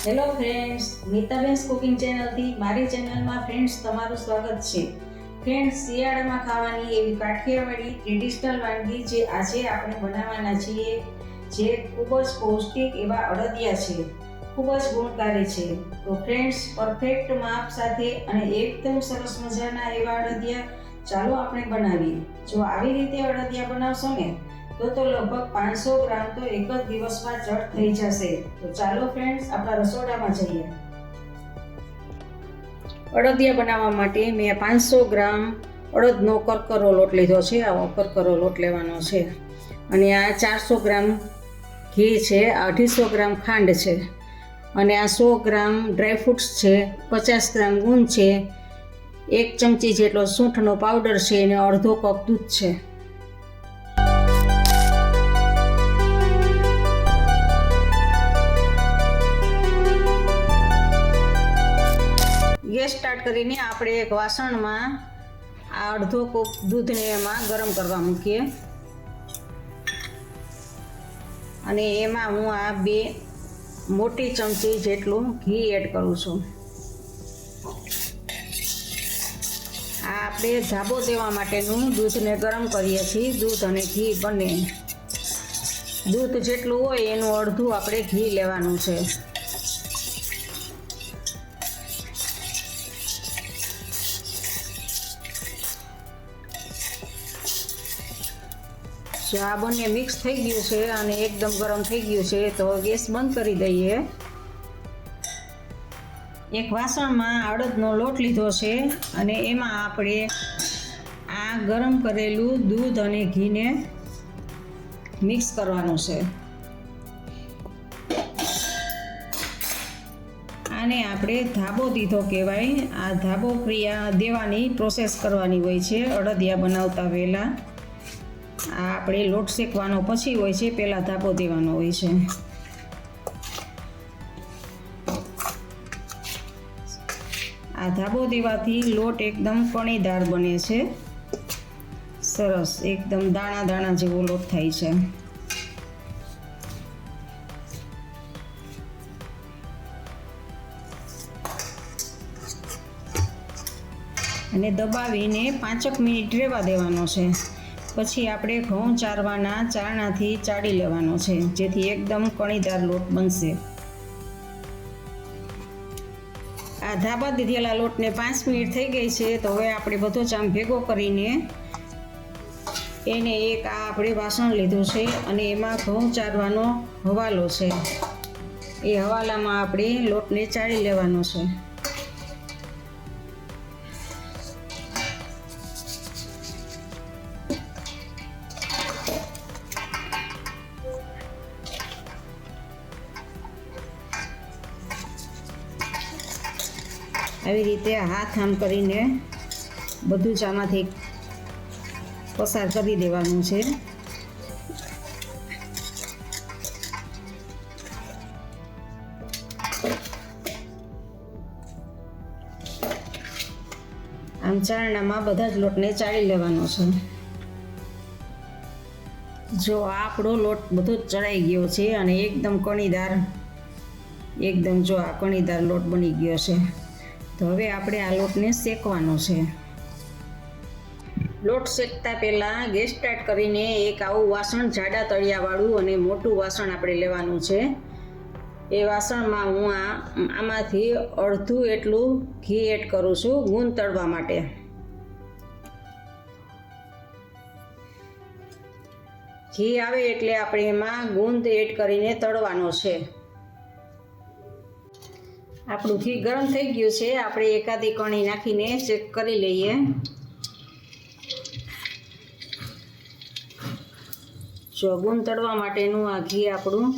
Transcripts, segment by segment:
Hello friends, નીતાબેન્સ cooking ચેનલથી મારી ચેનલમાં friends તમારું સ્વાગત છે. ફ્રેન્ડ્સ, શિયાળામાં ખાવાની એવી કાઠિયાવાડી ટ્રેડિશનલ વાનગી જે આજે આપણે બનાવવાના છીએ, જે ખૂબ જ પૌષ્ટિક એવા અડદિયા છે, ખૂબ જ ગુણકારી છે. તો ફ્રેન્ડ્સ, પરફેક્ટ માપ સાથે અને એકદમ સરસ મજાના એવા અડદિયા ચાલો આપણે બનાવીએ. જો આવી રીતે અડદિયા બનાવશો ને તો લગભગ 500 ગ્રામ તો એક જ દિવસમાં ચટ થઈ જશે. તો ચાલો ફ્રેન્ડ્સ, આપણા રસોડામાં જઈએ. અડદિયા બનાવવા માટે મેં 500 ગ્રામ અડદનો કરકરો લોટ લીધો છે. આવો કરકરો લોટ લેવાનો છે. અને આ 400 ગ્રામ ઘી છે, 250 ગ્રામ ખાંડ છે, અને આ 100 ગ્રામ ડ્રાયફ્રૂટ્સ છે, 50 ગ્રામ ગુંદ છે, 1 ચમચી જેટલો સૂંઠનો પાવડર છે અને અડધો કપ દૂધ છે. ગેસ સ્ટાર્ટ કરીને આપણે એક વાસણમાં આ અડધો કપ દૂધને એમાં ગરમ કરવા મૂકીએ. અને એમાં હું આ 2 મોટી ચમચી જેટલું ઘી એડ કરું છું. આ આપણે ધાબો દેવા માટેનું દૂધને ગરમ કરીએ છીએ. દૂધ અને ઘી બંને, દૂધ જેટલું હોય એનું અડધું આપણે ઘી લેવાનું છે. જો આ બંને મિક્સ થઈ ગયું છે અને એકદમ ગરમ થઈ ગયું છે, તો ગેસ બંધ કરી દઈએ. એક વાસણમાં અડદનો લોટ લીધો છે અને એમાં આપણે આ ગરમ કરેલું દૂધ અને ઘીને મિક્સ કરવાનું છે. આને આપણે ધાબો દીધો કહેવાય. આ ધાબો ક્રિયા દેવાની પ્રોસેસ કરવાની હોય છે અડદિયા બનાવતા પહેલાં. આ આપણે લોટ શેકવાનો પછી હોય છે, પહેલાં ધાબો દેવાનો હોય છે. આ ધાબો દેવાથી લોટ એકદમ કણીદાર બને છે, સરસ એકદમ દાણા દાણા જેવો લોટ થાય છે. અને દબાવીને 5 મિનિટ રહેવા દેવાનો છે. પછી આપણે ઘઉં ચારવાના ચારણાથી ચાળી લેવાનો છે, જેથી એકદમ કણીદાર લોટ બનશે. આ ધાબા દીધેલા લોટને 5 મિનિટ થઈ ગઈ છે, તો હવે આપણે બધો જ આમ ભેગો કરીને એને એક આ આપણે વાસણ લીધું છે અને એમાં ઘઉં ચારવાનો હવાલો છે. એ હવાલામાં આપણે લોટને ચાળી લેવાનો છે. આવી રીતે હાથ આમ કરીને બધું જ આમાંથી પસાર કરી દેવાનું છે. આમ ચારણામાં બધા જ લોટને ચાળી લેવાનો છે. જો આપણો લોટ બધો જ ચડાઈ ગયો છે અને એકદમ કણીદાર, એકદમ જો આ કણીદાર લોટ બની ગયો છે. તો હવે આપણે આ લોટને શેકવાનો છે. લોટ શેકતા પહેલાં ગેસ સ્ટાર્ટ કરીને એક આવું વાસણ જાડા તળિયાવાળું અને મોટું વાસણ આપણે લેવાનું છે. એ વાસણમાં હું આમાંથી અડધું એટલું ઘી એડ કરું છું ગુંદ તળવા માટે. ઘી આવે એટલે આપણે એમાં ગુંદ એડ કરીને તળવાનો છે. આપણું ઘી ગરમ થઈ ગયું છે. આપણે એકાદી કણી નાખીને ચેક કરી લઈએ. જો ગુંદ તળવા માટેનું આ ઘી આપણું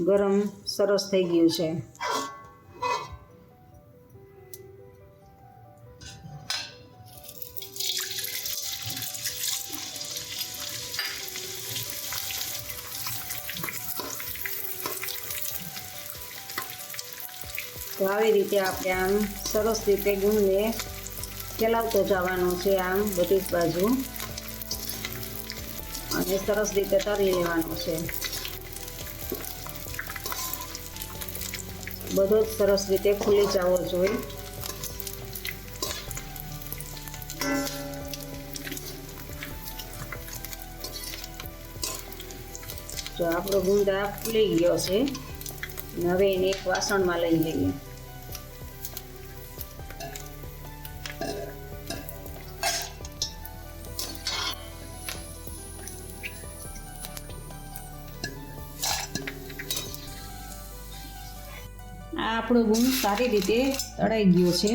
ગરમ સરસ થઈ ગયું છે. તો આવી રીતે આપણે આમ સરસ રીતે ગુંદને ચલાવતો જવાનો છે, આમ બધી જ બાજુ, અને સરસ રીતે તળી લેવાનો છે. બધો જ સરસ રીતે ફૂલી જવો જોઈએ. તો આપણો ગુંદા ફૂલી ગયો છે. હવે એને એક વાસણમાં લઈ લઈએ. આ આપણો ગુંદ સારી રીતે તળાઈ ગયો છે.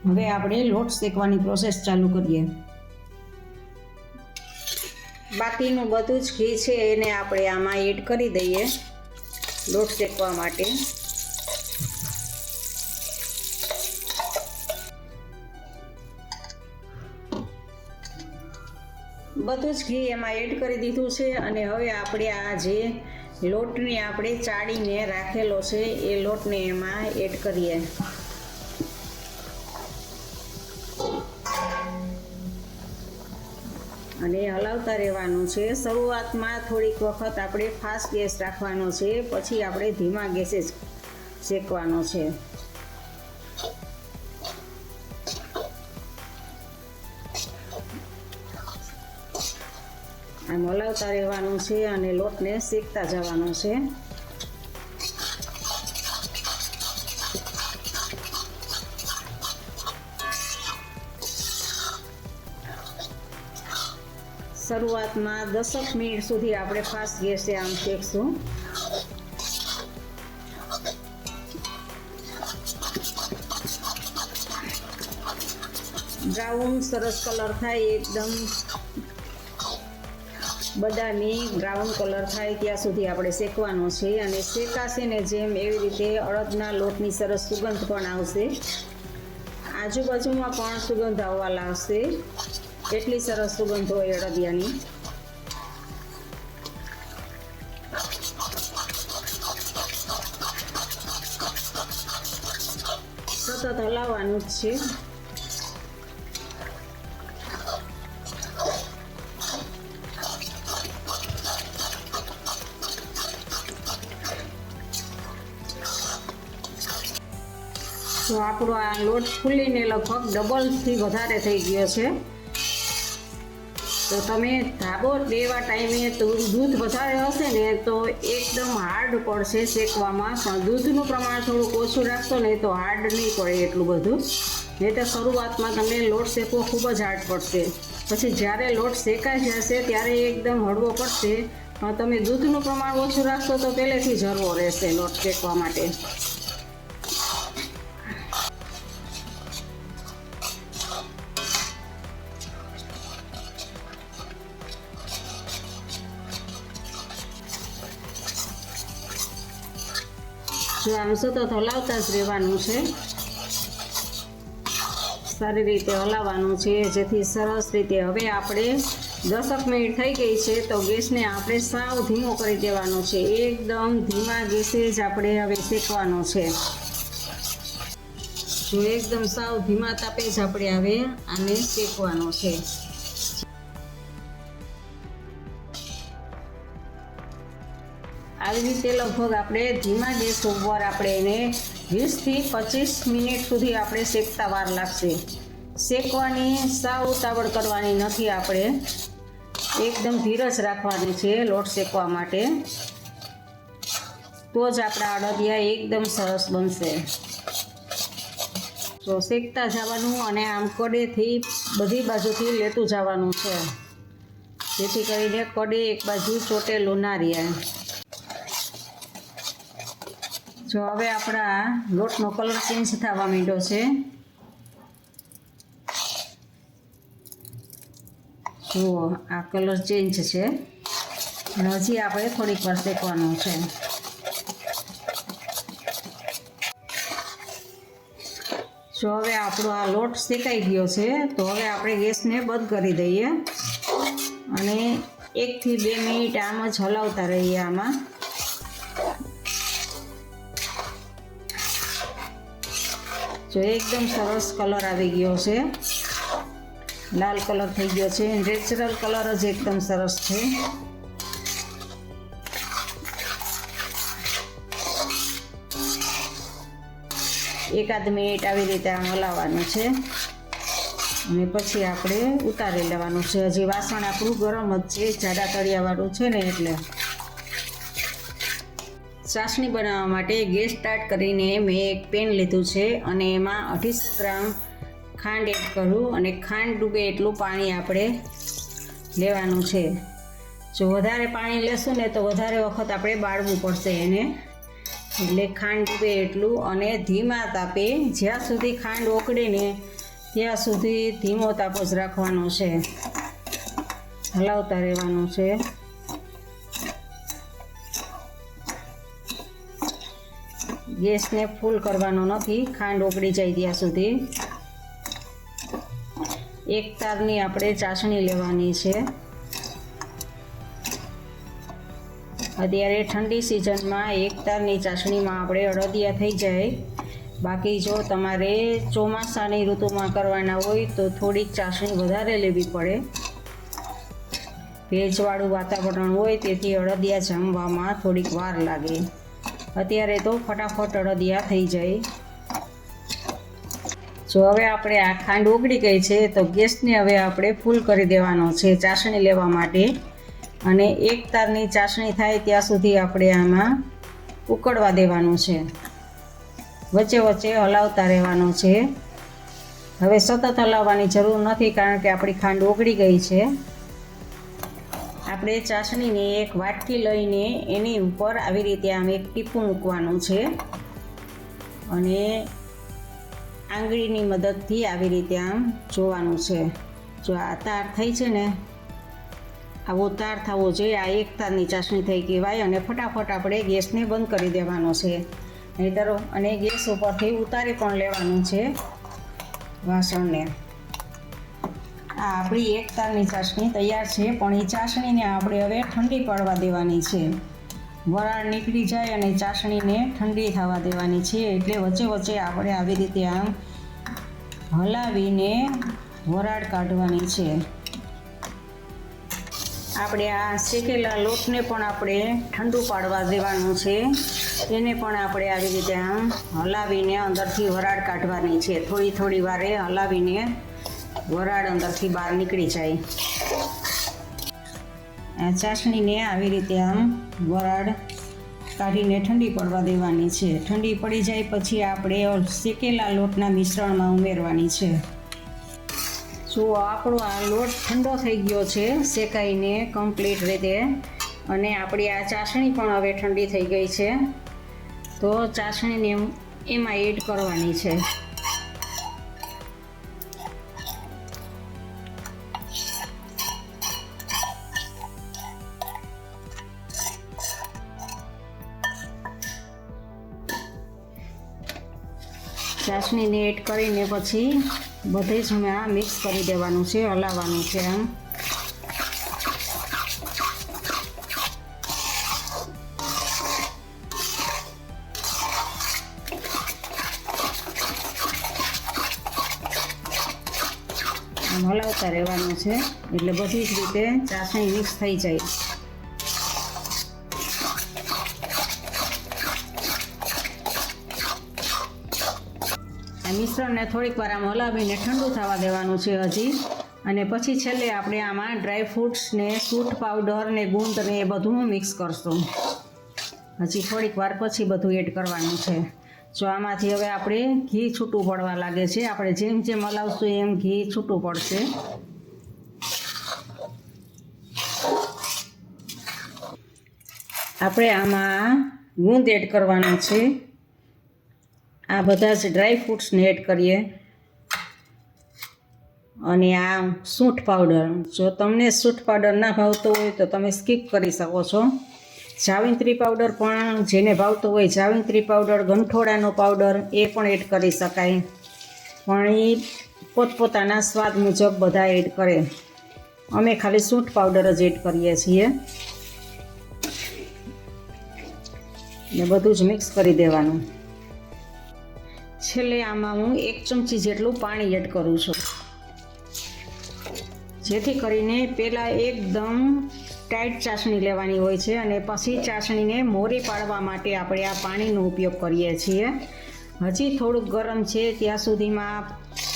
હવે આપણે લોટ શેકવાની પ્રોસેસ ચાલુ કરીએ. બાકીનું બધું જ ઘી છે એને આપણે આમાં એડ કરી દઈએ લોટ શેકવા માટે. બધું જ ઘી એમાં એડ કરી દીધું છે અને હવે આપણે આ જે લોટને આપણે ચાળીને રાખેલો છે એ લોટને એમાં એડ કરીએ. અને હલાવતા રહેવાનું છે. શરૂઆતમાં થોડીક વખત આપણે ફાસ્ટ ગેસ રાખવાનો છે, પછી આપણે ધીમા ગેસે જ શેકવાનો છે. આમ હલાવતા રહેવાનું છે અને લોટને શેકતા જવાનું છે. શરૂઆતમાં 10 મિનિટ સુધી આપણે ફાસ્ટ ગેસે આમ શેકશું. બ્રાઉન સરસ કલર થાય, એકદમ બદામી બ્રાઉન કલર થાય ત્યાં સુધી આપણે શેકવાનો છે. અને શેકાશે ને જેમ એવી રીતે અડદના લોટની સરસ સુગંધ પણ આવશે. આજુબાજુમાં પણ સુગંધ આવવા લાગશે. એટલી સરસ સુગંધ હોય અડદિયાની. સતત હલાવવાનું જ છે. તો આપણો આ લોટ ફૂલીને લગભગ ડબલથી વધારે થઈ ગયો છે. તો તમે ધાબો દેવા ટાઈમે તો દૂધ વધારે હશે ને તો એકદમ હાર્ડ પડશે શેકવામાં, પણ દૂધનું પ્રમાણ થોડુંક ઓછું રાખશો ને તો હાર્ડ નહીં પડે એટલું બધું. નહીં તો શરૂઆતમાં તમને લોટ શેકવો ખૂબ જ હાર્ડ પડશે. પછી જ્યારે લોટ શેકાઈ જશે ત્યારે એકદમ હળવો પડશે, પણ તમે દૂધનું પ્રમાણ ઓછું રાખશો તો પહેલેથી જ હળવો રહેશે લોટ શેકવા માટે. જો આમ સતત હલાવતા જ રહેવાનું છે. સારી રીતે હલાવવાનું છે જેથી સરસ રીતે. હવે આપણે 10 મિનિટ થઈ ગઈ છે તો ગેસને આપણે સાવ ધીમો કરી દેવાનો છે. એકદમ ધીમા ગેસે જ આપણે હવે શેકવાનો છે. જો એકદમ સાવ ધીમા તાપે જ આપણે હવે આને શેકવાનો છે. આવી રીતે લગભગ આપણે ધીમા ગેસ ઉપર આપણે એને 20 થી 25 મિનિટ સુધી આપણે શેકતા વાર લાગશે. શેકવાની સાવ ઉતાવળ કરવાની નથી, આપણે એકદમ ધીરજ રાખવાની છે લોટ શેકવા માટે. તો જ આપણા અડદિયા એકદમ સરસ બનશે. તો શેકતા જવાનું અને આમ કડેથી બધી બાજુથી લેતું જવાનું છે, જેથી કરીને કડે એક બાજુ ચોટેલું ના રહે. જો હવે આપણા લોટનો કલર ચેન્જ થવા માંડ્યો છે. જુઓ આ કલર ચેન્જ છે. હજી આપણે થોડીક વાર શેકવાનું છે. જો હવે આપણો આ લોટ શેકાઈ ગયો છે તો હવે આપણે ગેસને બંધ કરી દઈએ અને 1 થી 2 મિનિટ આમ જ હલાવતા રહીએ. આમાં જો એકદમ સરસ કલર આવી ગયો છે, લાલ કલર થઈ ગયો છે. નેચરલ કલર જ એકદમ સરસ છે. એકાદ મિનિટ આવી રીતે આમ હલાવવાનું છે અને પછી આપણે ઉતારી લેવાનું છે. હજી વાસણ આપણું ગરમ જ છે, જાડા તળિયાવાળું છે ને એટલે. ચાસણી બનાવવા માટે ગેસ સ્ટાર્ટ કરીને મેં એક પેન લીધું છે અને એમાં 250 ગ્રામ ખાંડ એડ કરું અને ખાંડ ડૂબે એટલું પાણી આપણે લેવાનું છે. જો વધારે પાણી લેશું ને તો વધારે વખત આપણે બાળવું પડશે એને, એટલે ખાંડ ડૂબે એટલું. અને ધીમા તાપે જ્યાં સુધી ખાંડ ઓગળે ને ત્યાં સુધી ધીમો તાપ જ રાખવાનો છે, હલાવતા રહેવાનું છે. ગેસને ફૂલ કરવાનો નથી, ખાંડ ઓગળી જાય ત્યાં સુધી. એક તારની આપણે ચાસણી લેવાની છે. અત્યારે ઠંડી સિઝનમાં એક તારની ચાસણીમાં આપણે અડદિયા થઈ જાય. બાકી જો તમારે ચોમાસાની ઋતુમાં કરવાના હોય તો થોડીક ચાસણી વધારે લેવી પડે. ભેજવાળું વાતાવરણ હોય તેથી અડદિયા જામવામાં થોડીક વાર લાગે. અત્યારે તો ફટાફટ અડદિયા થઈ જાય. જો હવે આપણે આ ખાંડ ઓગળી ગઈ છે તો ગેસને હવે આપણે ફૂલ કરી દેવાનો છે ચાસણી લેવા માટે. અને એક તારની ચાસણી થાય ત્યાં સુધી આપણે આમાં ઉકળવા દેવાનું છે. વચ્ચે વચ્ચે હલાવતા રહેવાનું છે. હવે સતત હલાવવાની જરૂર નથી કારણ કે આપણી ખાંડ ઓગળી ગઈ છે. આપણે ચાસણીને એક વાટકી લઈને એની ઉપર આવી રીતે આમ એક ટીપું મૂકવાનું છે અને આંગળીની મદદથી આવી રીતે આમ જોવાનું છે. જો આ તાર થઈ છે ને, આવો તાર થવો જોઈએ. આ એક તારની ચાસણી થઈ કહેવાય. અને ફટાફટ આપણે ગેસને બંધ કરી દેવાનો છે, નહીંતર અને ગેસ ઉપરથી ઉતારી પણ લેવાનું છે વાસણને. આ આપણી એક તારની ચાસણી તૈયાર છે, પણ એ ચાસણીને આપણે હવે ઠંડી પડવા દેવાની છે. વરાળ નીકળી જાય અને ચાસણીને ઠંડી થવા દેવાની છે. એટલે વચ્ચે વચ્ચે આપણે આવી રીતે આમ હલાવીને વરાળ કાઢવાની છે. આપણે આ શેકેલા લોટને પણ આપણે ઠંડુ પાડવા દેવાનું છે. એને પણ આપણે આવી રીતે આમ હલાવીને અંદરથી વરાળ કાઢવાની છે. થોડી થોડી વારે હલાવીને વરાળ અંદરથી બહાર નીકળી જાય. આ ચાસણીને આવી રીતે આમ વરાળ કાઢીને ઠંડી પડવા દેવાની છે. ઠંડી પડી જાય પછી આપણે શેકેલા લોટના મિશ્રણમાં ઉમેરવાની છે. જો આપણો આ લોટ ઠંડો થઈ ગયો છે શેકાઈને કમ્પ્લીટ રીતે, અને આપણી આ ચાસણી પણ હવે ઠંડી થઈ ગઈ છે. તો ચાસણીને એમાં એડ કરવાની છે. ચાસણીને એડ કરીને પછી બધે જ આ મિક્સ કરી દેવાનું છે, હલાવવાનું છે. આમ હલાવતા રહેવાનું છે એટલે બધી જ રીતે ચાસણી મિક્સ થઈ જાય. મિશ્રણને થોડીક વાર આમ હલાવીને ઠંડુ થવા દેવાનું છે હજી. અને પછી છેલ્લે આપણે આમાં ડ્રાય ફ્રૂટ્સ ને સૂંઠ પાવડર ને ગુંદ ને એ બધું મિક્સ કરશું. હજી થોડીક વાર પછી બધું એડ કરવાનું છે. જો આમાંથી હવે આપણે ઘી છૂટું પડવા લાગે છે. આપણે જેમ જેમ હલાવશું એમ ઘી છૂટું પડશે. આપણે આમાં ગુંદ એડ કરવાનો છે. આ બધા જ ડ્રાય ફ્રૂટ્સને એડ કરીએ. અને આ સૂંઠ પાવડર, જો તમને સૂંઠ પાવડર ના ભાવતો હોય તો તમે સ્કીપ કરી શકો છો. જાવિત્રી પાવડર પણ જેને ભાવતો હોય, જાવિત્રી પાવડર, ગંઠોડાનો પાવડર એ પણ એડ કરી શકાય. પણ એ પોતપોતાના સ્વાદ મુજબ બધા એડ કરે. અમે ખાલી સૂંઠ પાવડર જ એડ કરીએ છીએ. ને બધું જ મિક્સ કરી દેવાનું. છેલ્લે આમાં હું 1 ચમચી જેટલું પાણી એડ કરું છું, જેથી કરીને પહેલાં એકદમ ટાઈટ ચાસણી લેવાની હોય છે અને પછી ચાસણીને મોરી પાડવા માટે આપણે આ પાણીનો ઉપયોગ કરીએ છીએ. હજી થોડુંક ગરમ છે ત્યાં સુધીમાં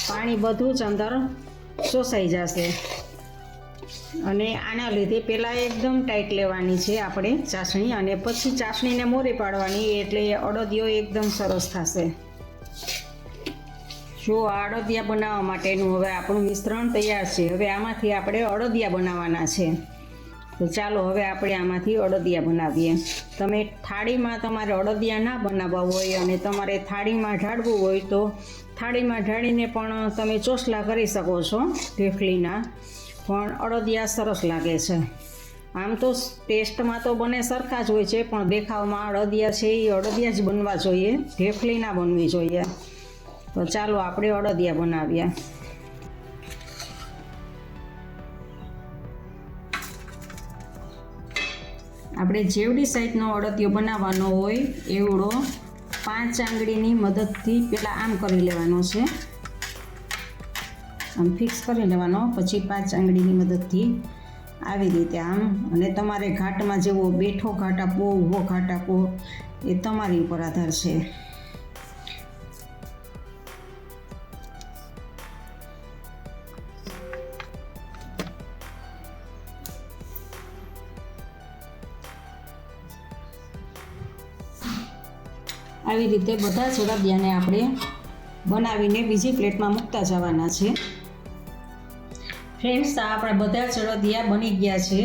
પાણી બધું જ અંદર શોષાઈ જશે. અને આના લીધે પહેલાં એકદમ ટાઈટ લેવાની છે આપણે ચાસણી, અને પછી ચાસણીને મોરે પાડવાની, એટલે અડદિયો એકદમ સરસ થશે. જો આ અડદિયા બનાવવા માટેનું હવે આપણું મિશ્રણ તૈયાર છે. હવે આમાંથી આપણે અડદિયા બનાવવાના છે. તો ચાલો હવે આપણે આમાંથી અડદિયા બનાવીએ. તમે થાળીમાં તમારે અડદિયા ના બનાવવા હોય અને તમારે થાળીમાં ઢાળવું હોય તો થાળીમાં ઢાળીને પણ તમે ચોસલા કરી શકો છો ઢેફલીના, પણ અડદિયા સરસ લાગે છે. આમ તો ટેસ્ટમાં તો બને સરખા જ હોય છે, પણ દેખાવમાં અડદિયા છે એ અડદિયા જ બનવા જોઈએ, ઢેફલી ના બનવી જોઈએ. તો ચાલો આપણે અડદિયા બનાવીએ. આપણે જેવડી સાઈઝનો અડદિયો બનાવવાનો હોય એવડો 5 આંગળીની મદદથી પહેલાં આમ કરી લેવાનો છે, આમ ફિક્સ કરી લેવાનો. પછી 5 આંગળીની મદદથી આવી રીતે આમ, અને તમારે ઘાટમાં જેવો બેઠો ઘાટ આપવો, ઊભો ઘાટ આપવો, એ તમારી ઉપર આધાર છે. આવી રીતે બધા જ અડદિયાને આપણે બનાવીને બીજી પ્લેટમાં મૂકતા જવાના છે. ફ્રેન્ડ્સ, આ આપણા બધા જ અડદિયા બની ગયા છે,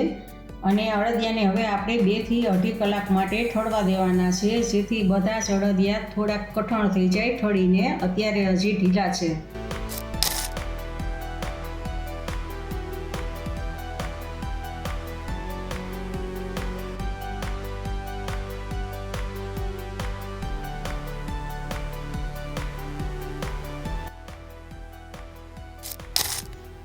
અને અડદિયાને હવે આપણે 2 થી 2.5 કલાક માટે ઠળવા દેવાના છે, જેથી બધા જ અડદિયા થોડાક કઠણ થઈ જાય ઠળીને. અત્યારે હજી ઢીલા છે.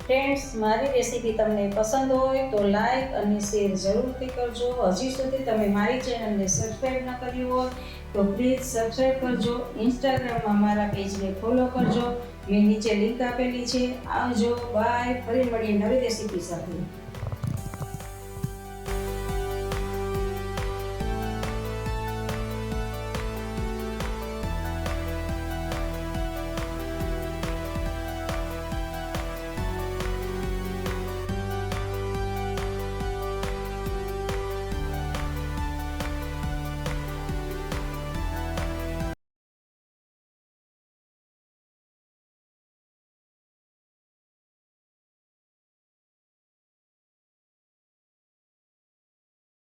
ફ્રેન્ડ્સ, મારી રેસીપી તમને પસંદ હોય તો લાઈક અને શેર જરૂરથી કરજો. હજી સુધી તમે મારી ચેનલને સબસ્ક્રાઈબ ન કરી હોય તો પ્લીઝ સબસ્ક્રાઈબ કરજો. ઇન્સ્ટાગ્રામમાં મારા પેજને ફોલો કરજો, મેં નીચે લિંક આપેલી છે. આવજો, બાય. ફરી મળીએ નવી રેસીપી સાથે.